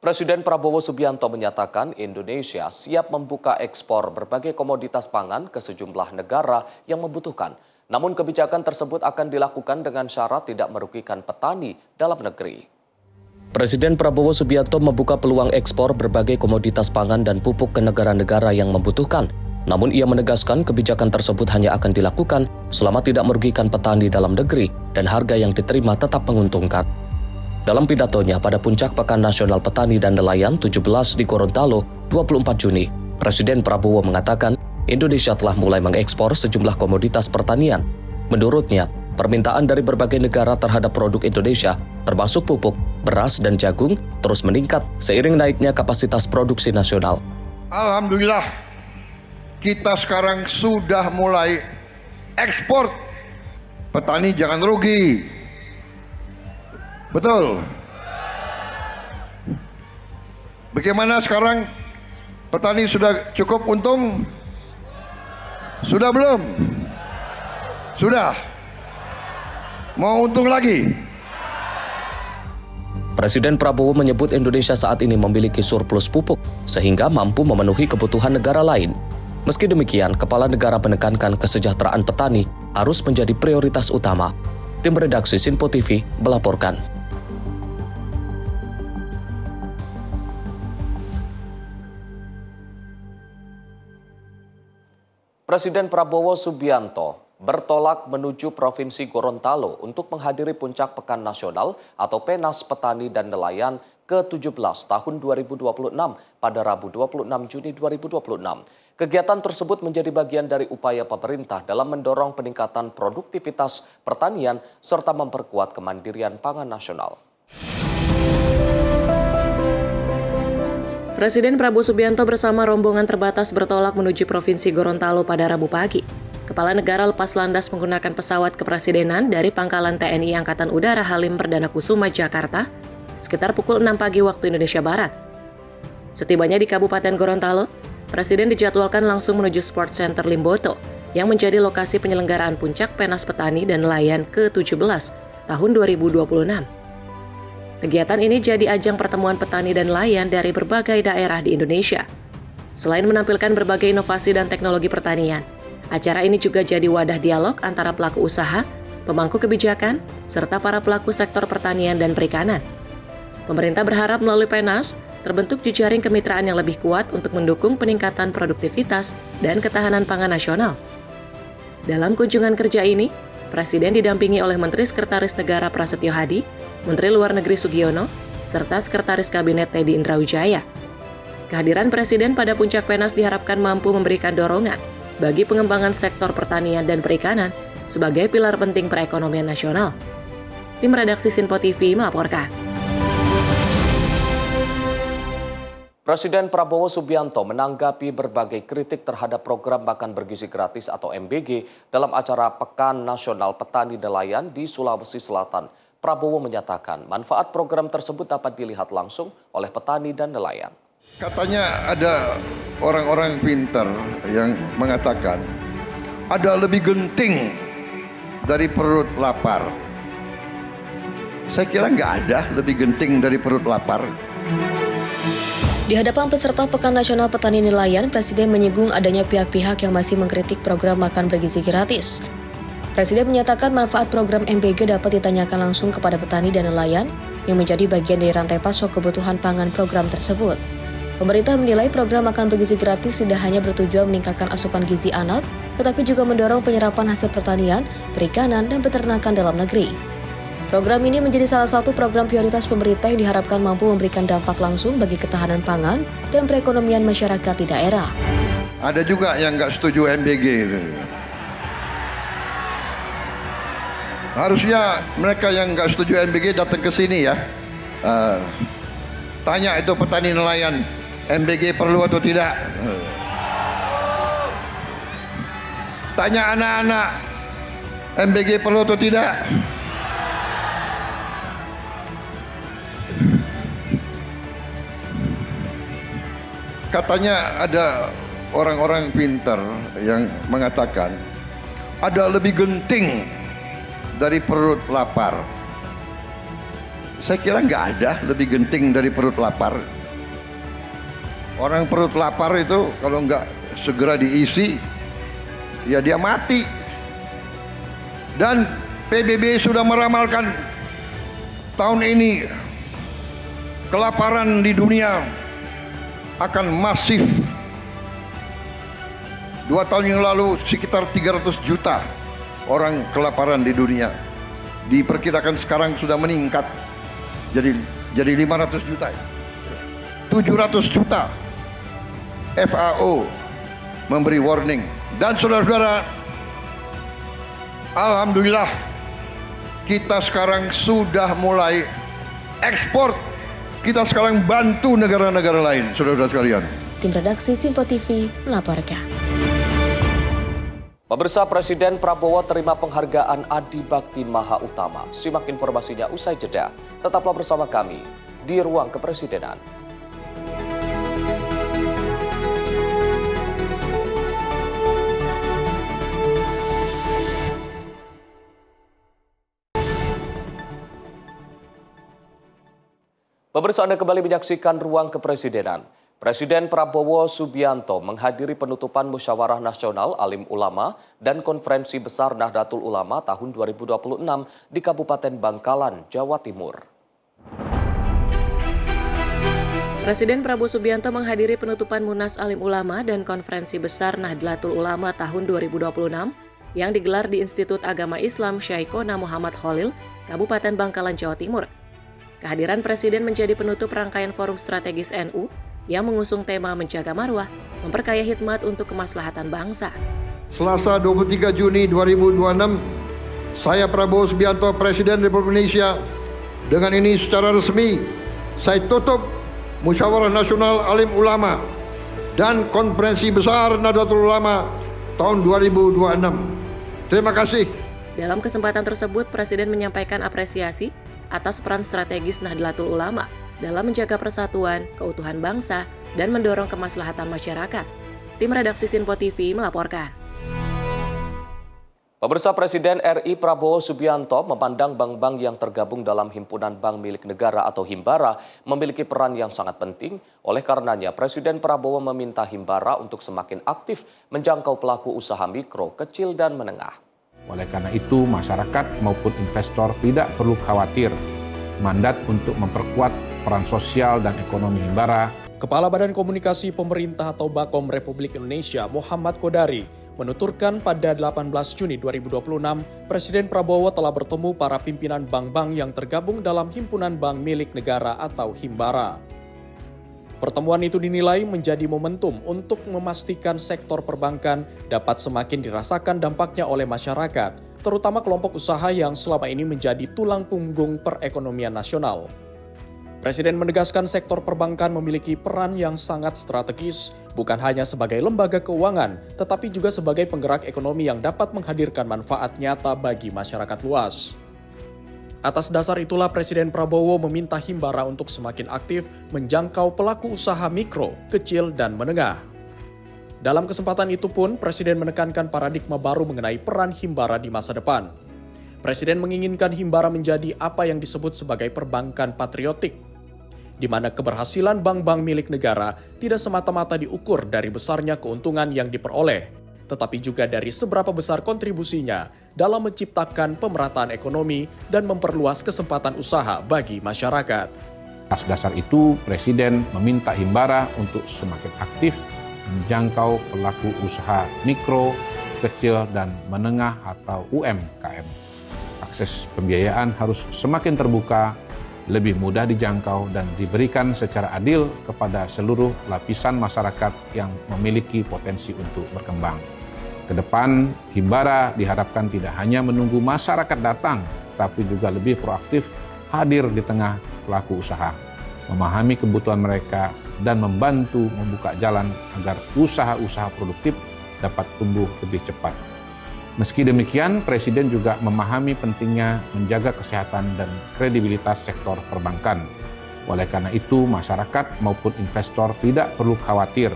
A: Presiden Prabowo Subianto menyatakan Indonesia siap membuka ekspor berbagai komoditas pangan ke sejumlah negara yang membutuhkan. Namun kebijakan tersebut akan dilakukan dengan syarat tidak merugikan petani dalam negeri. Presiden Prabowo Subianto membuka peluang ekspor berbagai komoditas pangan dan pupuk ke negara-negara yang membutuhkan. Namun ia menegaskan kebijakan tersebut hanya akan dilakukan selama tidak merugikan petani dalam negeri dan harga yang diterima tetap menguntungkan. Dalam pidatonya pada Puncak Pekan Nasional Petani dan Nelayan 17 di Gorontalo 24 Juni, Presiden Prabowo mengatakan Indonesia telah mulai mengekspor sejumlah komoditas pertanian. Menurutnya, permintaan dari berbagai negara terhadap produk Indonesia, termasuk pupuk, beras, dan jagung, terus meningkat seiring naiknya kapasitas produksi nasional.
D: Alhamdulillah, kita sekarang sudah mulai ekspor. Petani jangan rugi. Betul. Bagaimana sekarang? Petani sudah cukup untung? Sudah belum? Sudah. Mau untung lagi?
A: Presiden Prabowo menyebut Indonesia saat ini memiliki surplus pupuk sehingga mampu memenuhi kebutuhan negara lain. Meski demikian, Kepala Negara menekankan kesejahteraan petani harus menjadi prioritas utama. Tim redaksi Simpo TV melaporkan. Presiden Prabowo Subianto bertolak menuju Provinsi Gorontalo untuk menghadiri Puncak Pekan Nasional atau Penas Petani dan Nelayan ke-17 tahun 2026 pada Rabu 26 Juni 2026. Kegiatan tersebut menjadi bagian dari upaya pemerintah dalam mendorong peningkatan produktivitas pertanian serta memperkuat kemandirian pangan nasional.
H: Presiden Prabowo Subianto bersama rombongan terbatas bertolak menuju Provinsi Gorontalo pada Rabu pagi. Kepala negara lepas landas menggunakan pesawat kepresidenan dari Pangkalan TNI Angkatan Udara Halim Perdana Kusuma, Jakarta, sekitar pukul 6 pagi waktu Indonesia Barat. Setibanya di Kabupaten Gorontalo, Presiden dijadwalkan langsung menuju Sport Center Limboto yang menjadi lokasi penyelenggaraan Puncak Penas Petani dan Nelayan ke-17 tahun 2026. Kegiatan ini jadi ajang pertemuan petani dan nelayan dari berbagai daerah di Indonesia. Selain menampilkan berbagai inovasi dan teknologi pertanian, acara ini juga jadi wadah dialog antara pelaku usaha, pemangku kebijakan, serta para pelaku sektor pertanian dan perikanan. Pemerintah berharap melalui Penas, terbentuk jejaring kemitraan yang lebih kuat untuk mendukung peningkatan produktivitas dan ketahanan pangan nasional. Dalam kunjungan kerja ini, Presiden didampingi oleh Menteri Sekretaris Negara Prasetyo Hadi, Menteri Luar Negeri Sugiono, serta Sekretaris Kabinet Teddy Indrawijaya. Kehadiran Presiden pada Puncak Penas diharapkan mampu memberikan dorongan bagi pengembangan sektor pertanian dan perikanan sebagai pilar penting perekonomian nasional. Tim redaksi Simpo TV melaporkan.
A: Presiden Prabowo Subianto menanggapi berbagai kritik terhadap program makan bergizi gratis atau MBG dalam acara Pekan Nasional Petani Nelayan di Sulawesi Selatan. Prabowo menyatakan manfaat program tersebut dapat dilihat langsung oleh petani dan nelayan.
D: Katanya ada orang-orang pintar yang mengatakan ada lebih genting dari perut lapar. Saya kira nggak ada lebih genting dari perut lapar.
B: Di hadapan peserta Pekan Nasional Petani Nelayan, Presiden menyinggung adanya pihak-pihak yang masih mengkritik program makan bergizi gratis. Presiden menyatakan manfaat program MBG dapat ditanyakan langsung kepada petani dan nelayan yang menjadi bagian dari rantai pasok kebutuhan pangan program tersebut. Pemerintah menilai program makan bergizi gratis tidak hanya bertujuan meningkatkan asupan gizi anak, tetapi juga mendorong penyerapan hasil pertanian, perikanan, dan peternakan dalam negeri. Program ini menjadi salah satu program prioritas pemerintah yang diharapkan mampu memberikan dampak langsung bagi ketahanan pangan dan perekonomian masyarakat di daerah.
D: Ada juga yang nggak setuju MBG. Harusnya mereka yang nggak setuju MBG datang ke sini ya. Tanya itu petani nelayan, MBG perlu atau tidak? Tanya anak-anak, MBG perlu atau tidak? Katanya ada orang-orang pintar yang mengatakan ada lebih genting dari perut lapar. Saya kira nggak ada lebih genting dari perut lapar. Orang perut lapar itu kalau nggak segera diisi, ya dia mati. Dan PBB sudah meramalkan tahun ini kelaparan di dunia akan masif. 2 tahun yang lalu sekitar 300 juta orang kelaparan di dunia. Diperkirakan sekarang sudah meningkat jadi 500 juta. 700 juta. FAO memberi warning. Dan saudara-saudara, alhamdulillah kita sekarang sudah mulai ekspor. Kita sekarang bantu negara-negara lain, saudara-saudara sekalian.
B: Tim redaksi Simpo TV melaporkan.
A: Pemirsa, Presiden Prabowo terima penghargaan Adi Bakti Maha Utama. Simak informasinya usai jeda. Tetaplah bersama kami di Ruang Kepresidenan. Pemirsa, Anda kembali menyaksikan Ruang Kepresidenan. Presiden Prabowo Subianto menghadiri penutupan Musyawarah Nasional Alim Ulama dan Konferensi Besar Nahdlatul Ulama tahun 2026 di Kabupaten Bangkalan, Jawa Timur.
H: Presiden Prabowo Subianto menghadiri penutupan Munas Alim Ulama dan Konferensi Besar Nahdlatul Ulama tahun 2026 yang digelar di Institut Agama Islam Syekhona Muhammad Khalil, Kabupaten Bangkalan, Jawa Timur. Kehadiran Presiden menjadi penutup rangkaian forum strategis NU yang mengusung tema menjaga marwah, memperkaya hikmat untuk kemaslahatan bangsa.
D: Selasa 23 Juni 2026, saya Prabowo Subianto, Presiden Republik Indonesia, dengan ini secara resmi saya tutup Musyawarah Nasional Alim Ulama dan Konferensi Besar Nahdlatul Ulama tahun 2026. Terima kasih.
H: Dalam kesempatan tersebut, Presiden menyampaikan apresiasi atas peran strategis Nahdlatul Ulama dalam menjaga persatuan, keutuhan bangsa, dan mendorong kemaslahatan masyarakat. Tim redaksi Simpo TV melaporkan.
A: Pemirsa, Presiden RI Prabowo Subianto memandang bank-bank yang tergabung dalam Himpunan Bank Milik Negara atau Himbara memiliki peran yang sangat penting. Oleh karenanya, Presiden Prabowo meminta Himbara untuk semakin aktif menjangkau pelaku usaha mikro, kecil, dan menengah.
J: Oleh karena itu, masyarakat maupun investor tidak perlu khawatir. Mandat untuk memperkuat peran sosial dan ekonomi Himbara.
C: Kepala Badan Komunikasi Pemerintah atau Bakom Republik Indonesia, Muhammad Kodari, menuturkan pada 18 Juni 2026, Presiden Prabowo telah bertemu para pimpinan bank-bank yang tergabung dalam Himpunan Bank Milik Negara atau Himbara. Pertemuan itu dinilai menjadi momentum untuk memastikan sektor perbankan dapat semakin dirasakan dampaknya oleh masyarakat, terutama kelompok usaha yang selama ini menjadi tulang punggung perekonomian nasional. Presiden menegaskan sektor perbankan memiliki peran yang sangat strategis, bukan hanya sebagai lembaga keuangan, tetapi juga sebagai penggerak ekonomi yang dapat menghadirkan manfaat nyata bagi masyarakat luas. Atas dasar itulah Presiden Prabowo meminta Himbara untuk semakin aktif menjangkau pelaku usaha mikro, kecil, dan menengah. Dalam kesempatan itu pun, Presiden menekankan paradigma baru mengenai peran Himbara di masa depan. Presiden menginginkan Himbara menjadi apa yang disebut sebagai perbankan patriotik, di mana keberhasilan bank-bank milik negara tidak semata-mata diukur dari besarnya keuntungan yang diperoleh, tetapi juga dari seberapa besar kontribusinya dalam menciptakan pemerataan ekonomi dan memperluas kesempatan usaha bagi masyarakat.
J: Atas dasar itu, Presiden meminta Himbara untuk semakin aktif menjangkau pelaku usaha mikro, kecil, dan menengah atau UMKM. Akses pembiayaan harus semakin terbuka, lebih mudah dijangkau, dan diberikan secara adil kepada seluruh lapisan masyarakat yang memiliki potensi untuk berkembang. Kedepan, Himbara diharapkan tidak hanya menunggu masyarakat datang, tapi juga lebih proaktif hadir di tengah pelaku usaha, memahami kebutuhan mereka, dan membantu membuka jalan agar usaha-usaha produktif dapat tumbuh lebih cepat. Meski demikian, Presiden juga memahami pentingnya menjaga kesehatan dan kredibilitas sektor perbankan. Oleh karena itu, masyarakat maupun investor tidak perlu khawatir.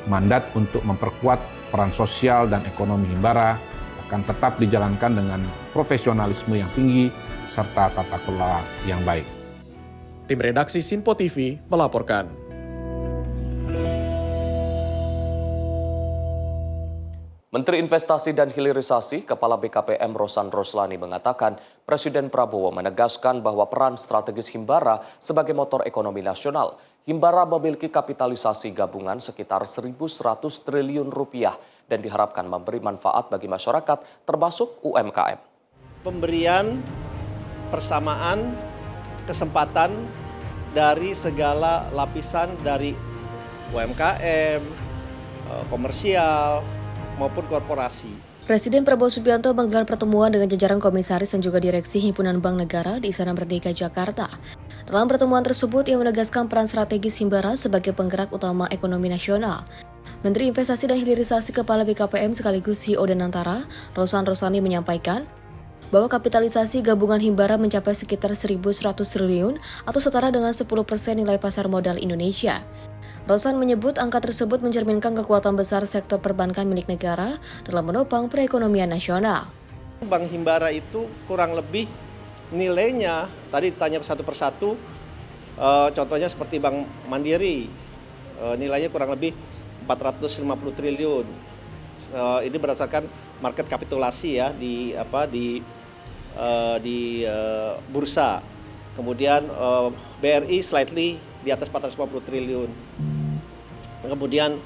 J: Mandat untuk memperkuat peran sosial dan ekonomi Himbara akan tetap dijalankan dengan profesionalisme yang tinggi serta tata kelola yang baik.
C: Tim redaksi Sinpo TV melaporkan.
A: Menteri Investasi dan Hilirisasi, Kepala BKPM Rosan Roslani mengatakan Presiden Prabowo menegaskan bahwa peran strategis Himbara sebagai motor ekonomi nasional. Himbara memiliki kapitalisasi gabungan sekitar 1.100 triliun rupiah dan diharapkan memberi manfaat bagi masyarakat termasuk UMKM.
L: Pemberian persamaan kesempatan dari segala lapisan dari UMKM, komersial, maupun korporasi.
B: Presiden Prabowo Subianto menggelar pertemuan dengan jajaran komisaris dan juga direksi Himpunan Bank Negara di Istana Merdeka, Jakarta. Dalam pertemuan tersebut, ia menegaskan peran strategis Himbara sebagai penggerak utama ekonomi nasional. Menteri Investasi dan Hilirisasi Kepala BKPM sekaligus CEO Danantara, Rosan Roslani menyampaikan bahwa kapitalisasi gabungan Himbara mencapai sekitar 1.100 triliun atau setara dengan 10% nilai pasar modal Indonesia. Rosan menyebut angka tersebut mencerminkan kekuatan besar sektor perbankan milik negara dalam menopang perekonomian nasional.
L: Bank Himbara itu kurang lebih nilainya, tadi ditanya satu persatu, contohnya seperti Bank Mandiri, nilainya kurang lebih 450 triliun. Ini berdasarkan market kapitulasi ya di bursa. Kemudian BRI slightly di atas 450 triliun. Kemudian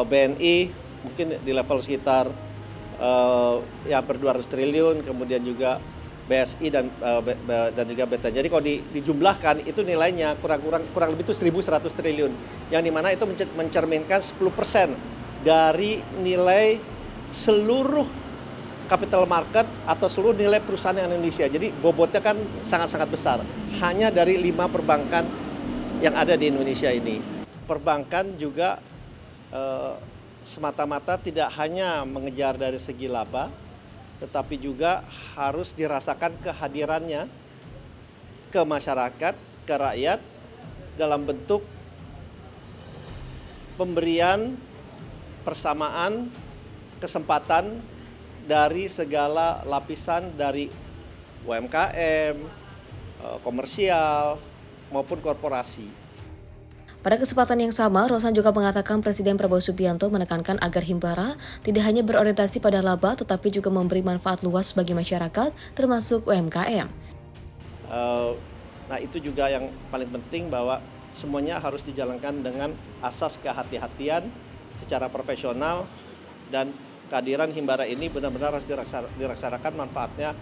L: BNI mungkin di level sekitar ya hampir 200 triliun, kemudian juga BSI dan juga BTN. Jadi kalau dijumlahkan itu nilainya kurang lebih itu 1.100 triliun. Yang dimana itu mencerminkan 10% dari nilai seluruh capital market atau seluruh nilai perusahaan Indonesia. Jadi bobotnya kan sangat-sangat besar. Hanya dari 5 perbankan yang ada di Indonesia ini. Perbankan juga semata-mata tidak hanya mengejar dari segi laba, tetapi juga harus dirasakan kehadirannya ke masyarakat, ke rakyat dalam bentuk pemberian persamaan kesempatan dari segala lapisan dari UMKM, komersial, maupun korporasi.
B: Pada kesempatan yang sama, Rosan juga mengatakan Presiden Prabowo Subianto menekankan agar Himbara tidak hanya berorientasi pada laba, tetapi juga memberi manfaat luas bagi masyarakat, termasuk UMKM.
L: Nah itu juga yang paling penting bahwa semuanya harus dijalankan dengan asas kehati-hatian secara profesional dan kehadiran Himbara ini benar-benar harus dirasakan manfaatnya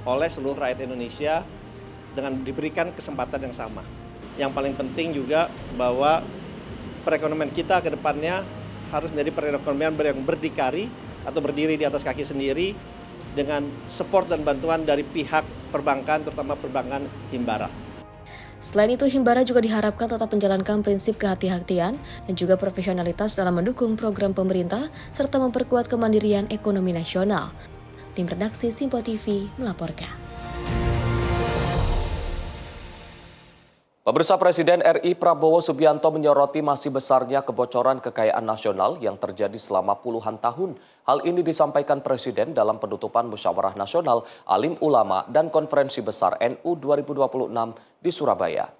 L: oleh seluruh rakyat Indonesia dengan diberikan kesempatan yang sama. Yang paling penting juga bahwa perekonomian kita ke depannya harus menjadi perekonomian yang berdikari atau berdiri di atas kaki sendiri dengan support dan bantuan dari pihak perbankan, terutama perbankan Himbara.
B: Selain itu, Himbara juga diharapkan tetap menjalankan prinsip kehati-hatian dan juga profesionalitas dalam mendukung program pemerintah serta memperkuat kemandirian ekonomi nasional. Tim redaksi Sinpo TV melaporkan.
A: Pemirsa, Presiden RI Prabowo Subianto menyoroti masih besarnya kebocoran kekayaan nasional yang terjadi selama puluhan tahun. Hal ini disampaikan Presiden dalam penutupan Musyawarah Nasional Alim Ulama dan Konferensi Besar NU 2026 di Surabaya.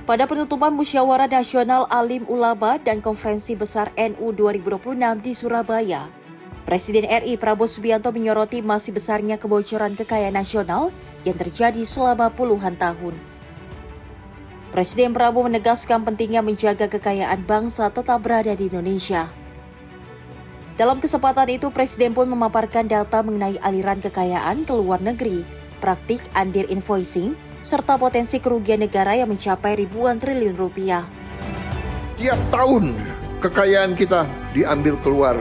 E: Pada penutupan Musyawarah Nasional Alim Ulama dan Konferensi Besar NU 2026 di Surabaya, Presiden RI Prabowo Subianto menyoroti masih besarnya kebocoran kekayaan nasional yang terjadi selama puluhan tahun. Presiden Prabowo menegaskan pentingnya menjaga kekayaan bangsa tetap berada di Indonesia. Dalam kesempatan itu, Presiden pun memaparkan data mengenai aliran kekayaan ke luar negeri, praktik undir invoicing, serta potensi kerugian negara yang mencapai ribuan triliun rupiah.
D: Tiap tahun kekayaan kita diambil keluar,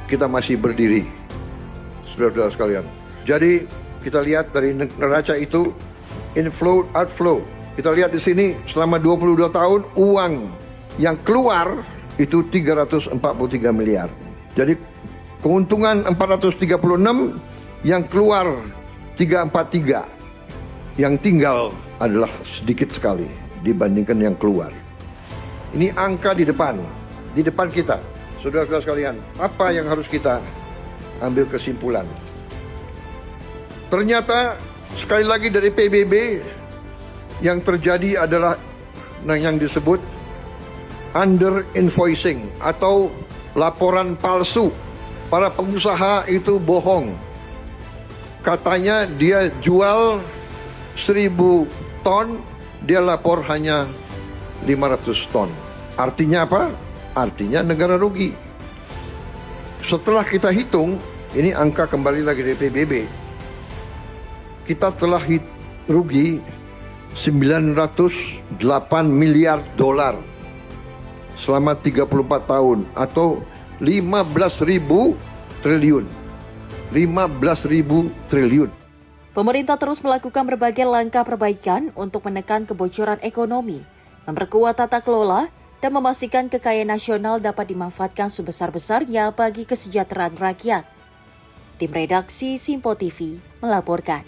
D: kita masih berdiri, saudara-saudara sekalian. Jadi kita lihat dari neraca itu inflow, outflow. Kita lihat di sini selama 22 tahun uang yang keluar itu 343 miliar. Jadi keuntungan 436, yang keluar 343. Yang tinggal adalah sedikit sekali dibandingkan yang keluar. Ini angka di depan kita. Saudara-saudara sekalian, apa yang harus kita ambil kesimpulan? Ternyata sekali lagi dari PBB yang terjadi adalah yang disebut under invoicing atau laporan palsu. Para pengusaha itu bohong. Katanya dia jual 1.000 ton, dia lapor hanya 500 ton. Artinya apa? Artinya negara rugi. Setelah kita hitung, ini angka kembali lagi dari PBB, kita telah rugi 908 miliar dolar selama 34 tahun atau 15.000 triliun. 15.000 triliun.
E: Pemerintah terus melakukan berbagai langkah perbaikan untuk menekan kebocoran ekonomi, memperkuat tata kelola, dan memastikan kekayaan nasional dapat dimanfaatkan sebesar-besarnya bagi kesejahteraan rakyat. Tim redaksi Simpo TV melaporkan.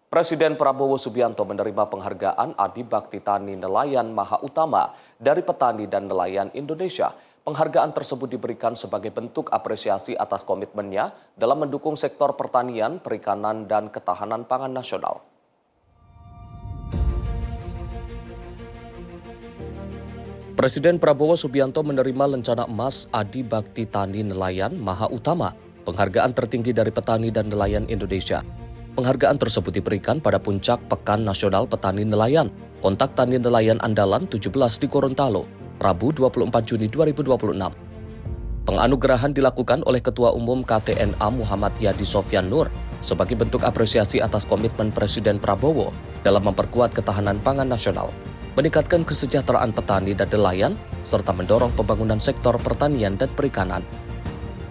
A: Presiden Prabowo Subianto menerima penghargaan Adi Bakti Tani Nelayan Maha Utama dari petani dan nelayan Indonesia. Penghargaan tersebut diberikan sebagai bentuk apresiasi atas komitmennya dalam mendukung sektor pertanian, perikanan, dan ketahanan pangan nasional. Presiden Prabowo Subianto menerima lencana emas Adi Bakti Tani Nelayan Maha Utama, penghargaan tertinggi dari petani dan nelayan Indonesia. Penghargaan tersebut diberikan pada puncak Pekan Nasional Petani Nelayan, Kontak Tani Nelayan Andalan 17 di Gorontalo, Rabu 24 Juni 2026. Penganugerahan dilakukan oleh Ketua Umum KTNA Muhammad Yadi Sofyan Nur sebagai bentuk apresiasi atas komitmen Presiden Prabowo dalam memperkuat ketahanan pangan nasional, meningkatkan kesejahteraan petani dan nelayan, serta mendorong pembangunan sektor pertanian dan perikanan.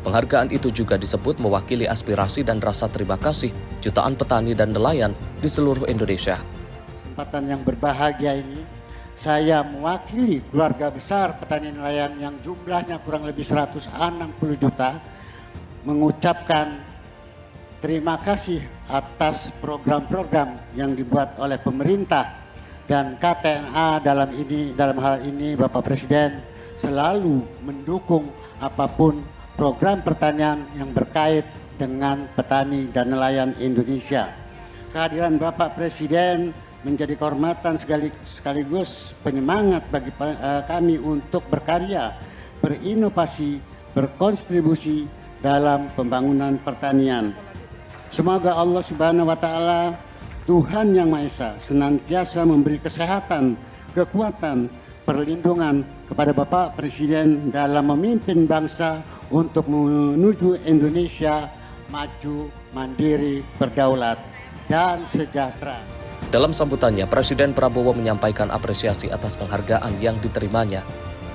A: Penghargaan itu juga disebut mewakili aspirasi dan rasa terima kasih jutaan petani dan nelayan di seluruh Indonesia.
M: Kesempatan yang berbahagia ini, saya mewakili keluarga besar petani nelayan yang jumlahnya kurang lebih 160 juta, mengucapkan terima kasih atas program-program yang dibuat oleh pemerintah dan KTNA dalam hal ini Bapak Presiden selalu mendukung apapun program pertanian yang berkait dengan petani dan nelayan Indonesia. Kehadiran Bapak Presiden menjadi kehormatan sekaligus penyemangat bagi kami untuk berkarya, berinovasi, berkontribusi dalam pembangunan pertanian. Semoga Allah Subhanahu wa Ta'ala, Tuhan Yang Maha Esa, senantiasa memberi kesehatan, kekuatan, perlindungan kepada Bapak Presiden dalam memimpin bangsa untuk menuju Indonesia maju, mandiri, berdaulat, dan sejahtera.
A: Dalam sambutannya, Presiden Prabowo menyampaikan apresiasi atas penghargaan yang diterimanya.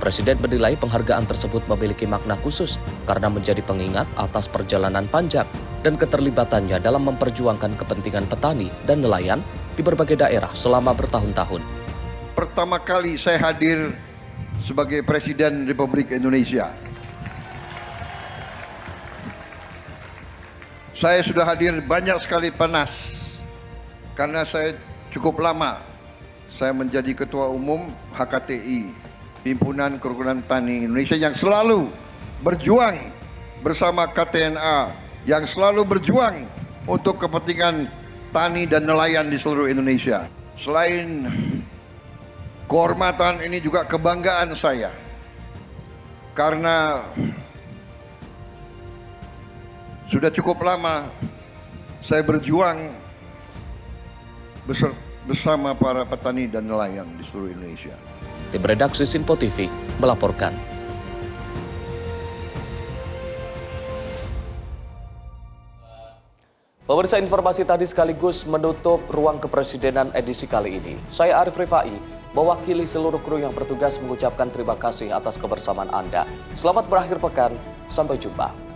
A: Presiden menilai penghargaan tersebut memiliki makna khusus karena menjadi pengingat atas perjalanan panjang dan keterlibatannya dalam memperjuangkan kepentingan petani dan nelayan di berbagai daerah selama bertahun-tahun.
D: Pertama kali saya hadir sebagai Presiden Republik Indonesia. Saya sudah hadir banyak sekali panas karena saya cukup lama saya menjadi Ketua Umum HKTI, Himpunan Kerukunan Tani Indonesia, yang selalu berjuang bersama KTNA, yang selalu berjuang untuk kepentingan tani dan nelayan di seluruh Indonesia. Selain kehormatan, ini juga kebanggaan saya karena sudah cukup lama saya berjuang bersama para petani dan nelayan di seluruh Indonesia.
A: Tim redaksi Simpo TV melaporkan. Pemirsa, informasi tadi sekaligus menutup Ruang Kepresidenan edisi kali ini. Saya Arif Rifai, mewakili seluruh kru yang bertugas mengucapkan terima kasih atas kebersamaan Anda. Selamat berakhir pekan, sampai jumpa.